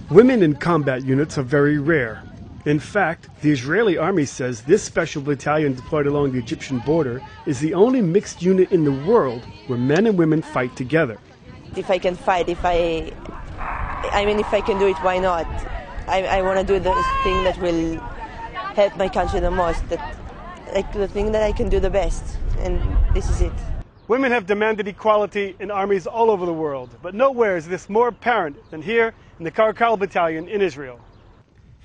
Women in combat units are very rare. In fact, the Israeli army says this special battalion deployed along the Egyptian border is the only mixed unit in the world where men and women fight together. If I can fight, if I can do it, why not? I want to do the thing that will help my country the most, the thing that I can do the best, and this is it. Women have demanded equality in armies all over the world, but nowhere is this more apparent than here in the Karkal battalion in Israel.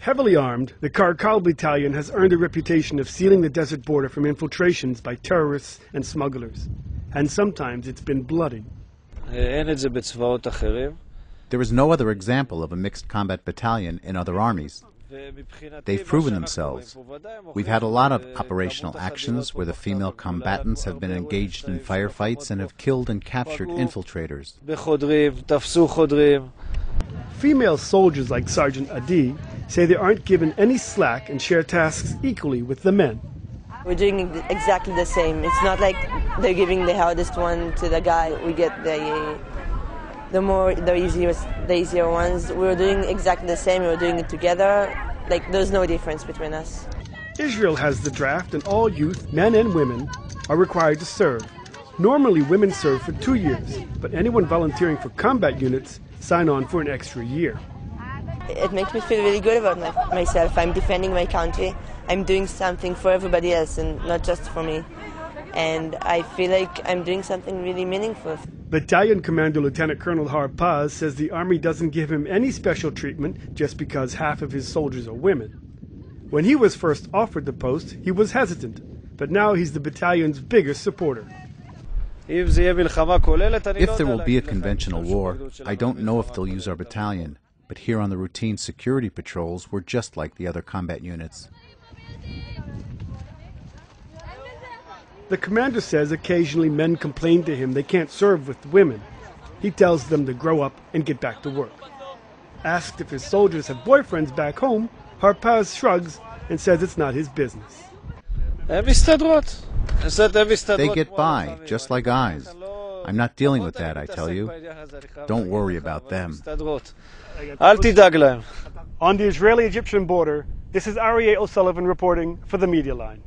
Heavily armed, the Karkal battalion has earned a reputation of sealing the desert border from infiltrations by terrorists and smugglers. And sometimes it's been bloody. There is no other example of a mixed combat battalion in other armies. They've proven themselves. We've had a lot of operational actions where the female combatants have been engaged in firefights and have killed and captured infiltrators. Female soldiers like Sergeant Adi say they aren't given any slack and share tasks equally with the men. We're doing exactly the same. It's not like they're giving the hardest one to the guy. We get the easier ones. We're doing exactly the same. We're doing it together. Like, there's no difference between us. Israel has the draft, and all youth, men and women, are required to serve. Normally, women serve for 2 years, but anyone volunteering for combat units sign on for an extra year. It makes me feel really good about myself. I'm defending my country. I'm doing something for everybody else and not just for me. And I feel like I'm doing something really meaningful. Battalion Commander Lieutenant Colonel Harpaz says the Army doesn't give him any special treatment just because half of his soldiers are women. When he was first offered the post, he was hesitant, but now he's the battalion's biggest supporter. If there will be a conventional war, I don't know if they'll use our battalion, but here on the routine security patrols, we're just like the other combat units. The commander says occasionally men complain to him they can't serve with women. He tells them to grow up and get back to work. Asked if his soldiers have boyfriends back home, Harpaz shrugs and says it's not his business. They get by, just like guys. I'm not dealing with that, I tell you. Don't worry about them. On the Israeli-Egyptian border, this is Aryeh O'Sullivan reporting for the Media Line.